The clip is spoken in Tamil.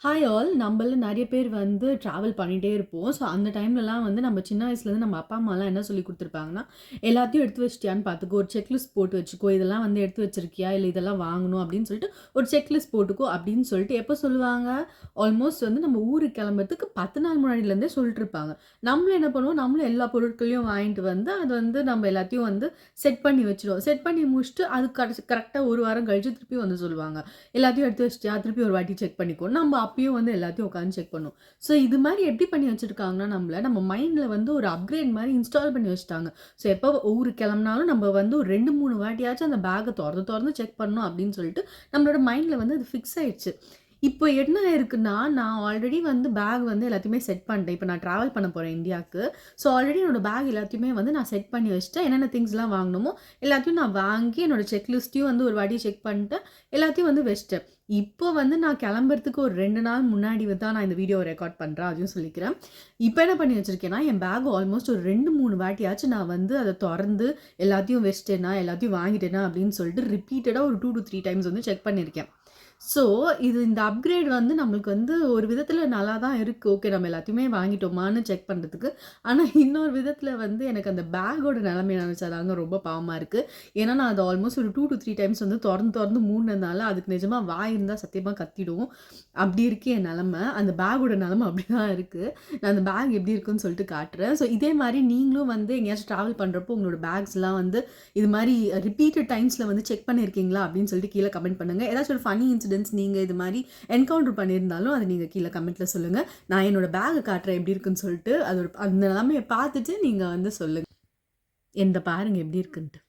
Hi all. நம்மள நெறைய பேர் வந்து ட்ராவல் பண்ணிட்டே இருப்போம். ஸோ அந்த டைம்லலாம் வந்து நம்ம சின்ன வயசுலேருந்து நம்ம அப்பா, அம்மாலாம் என்ன சொல்லிக் குடுத்துருப்பாங்கன்னா, எல்லாத்தையும் எடுத்து வச்சுட்டியான்னு பார்த்துக்கோ, ஒரு செக்லிஸ்ட் போட்டு வச்சுக்கோ, இதெல்லாம் வந்து எடுத்து வச்சிருக்கியா? இல்ல இதெல்லாம் வாங்கணும் அப்படின்னு சொல்லிட்டு ஒரு செக்லிஸ்ட் போட்டுக்கோ அப்படின்னு சொல்லிட்டு எப்போ சொல்லுவாங்க? ஆல்மோஸ்ட் வந்து நம்ம ஊருக்கு கிளம்புறதுக்கு 10 நாள் முன்னாடிலேருந்தே சொல்லிட்டு இருப்பாங்க. நம்மளும் என்ன பண்ணுவோம், நம்மளும் எல்லா பொருட்களையும் வாங்கிட்டு வந்து அது வந்து நம்ம எல்லாத்தையும் வந்து செட் பண்ணி வச்சுருவோம். செட் பண்ணி முடிச்சுட்டு அது கரெக்ட்டா 1 வாரம் கழிச்சு திருப்பி வந்து சொல்லுவாங்க. எல்லாத்தையும் எடுத்து வச்சுட்டியா? திருப்பி ஒரு வாட்டி செக் பண்ணிக்கோ. நம்ம அப்பயும் வந்து எல்லாத்தையும் உட்காந்து செக் பண்ணுவோம். ஸோ இது மாரி எப்படி பண்ணி வச்சிருக்காங்கன்னா, நம்ம மைண்ட்ல வந்து ஒரு அப்கிரேட் மாரி இன்ஸ்டால் பண்ணி வச்சுட்டாங்க. ஸோ எப்போ ஊருக்கு கிளம்புனாலும் நம்ம வந்து ஒரு 2, 3 வாட்டியாச்சும் அந்த பேக்க தொறந்து தொறந்து செக் பண்ணணும் அப்படின்னு சொல்லிட்டு நம்மளோட மைண்ட்ல வந்து அது ஃபிக்ஸ் ஆயிடுச்சு. இப்போ என்ன ஆயிருக்குன்னா, நான் ஆல்ரெடி வந்து பேக் வந்து எல்லாத்தையுமே செட் பண்ணிட்டேன். இப்ப நான் ட்ராவல் பண்ண போறேன் இந்தியாக்கு. ஸோ ஆல்ரெடி என்னோட பேக் எல்லாத்தையுமே வந்து நான் செட் பண்ணி வச்சுட்டேன். என்னென்ன திங்ஸ்லாம் வாங்கணுமோ எல்லாத்தையும் நான் வாங்கி என்னோட செக் லிஸ்ட்டையும் வந்து ஒரு வாட்டி செக் பண்ணிட்டேன். எல்லாத்தையும் வந்து வச்சுட்டேன். இப்போ வந்து நான் கிளம்புறதுக்கு ஒரு 2 நாள் முன்னாடி தான் நான் இந்த வீடியோவ ரெக்கார்ட் பண்றேன். அதையும் சொல்லிக்கிறேன். இப்ப என்ன பண்ணி வச்சிருக்கேன்னா, என் பேக் ஆல்மோஸ்ட் ஒரு 2, 3 வாட்டியாச்சும் நான் வந்து அத தொறந்து எல்லாத்தையும் வச்சுட்டேனா, எல்லாத்தையும் வாங்கிட்டேனா அப்படின்னு சொல்லிட்டு ரிப்பீட்டடா ஒரு 2 to 3 டைம்ஸ் வந்து செக் பண்ணியிருக்கேன். ஸோ, இந்த அப்கிரேட் வந்து நம்மளுக்கு வந்து ஒரு விதத்தில நல்லா தான் இருக்கு. ஓகே நம்ம எல்லாத்தையுமே வாங்கிட்டோமான்னு செக் பண்றதுக்கு. ஆனா, இன்னொரு விதத்தில வந்து எனக்கு அந்த பேக்கோட நிலைமைய நினைச்சா தாங்க ரொம்ப பாவமா இருக்கு. ஏன்னா, நான் அத ஆல்மோஸ்ட் ஒரு 2 to 3 டைம்ஸ் வந்து தொறந்து தொறந்து மூடுனதுனால, அதுக்கு நிஜமா வாய் இருந்தா சத்தியமா கத்திடும். அப்படி இருக்கு என் நிலைமை. அந்த பேக்கோட நிலைமை அப்படிதான் இருக்கு. நான் அந்த பேக் எப்படி இருக்குன்னு சொல்லிட்டு காட்டுறேன். ஸோ, இதே மாரி நீங்களும் வந்து எங்கேயாச்சும் ட்ராவல் பண்றப்போ உங்களோட பேக்ஸ்லாம் வந்து இது மாரி ரிப்பீட்டட் டைம்ஸ்ல வந்து செக் பண்ணியிருக்கீங்களா? அப்படின்னு சொல்லிட்டு கீழ கமெண்ட் பண்ணுங்க. ஏதாச்சும் ஒரு ஃபன்னி இன்சிடென்ட்ஸ் நீங்க இது மாரி என்கவுண்டர் பண்ணியிருந்தாலும், அத நீங்க கீழ கமெண்ட்ல சொல்லுங்க. நான் என்னோட பேக்க காட்டுறேன் எப்படி இருக்குன்னு சொல்லிட்டு, அது ஒரு அந்த நிலைமைய பார்த்துட்டு நீங்க வந்து சொல்லுங்க. என்த பாருங்க எப்படி இருக்குன்ட்டு.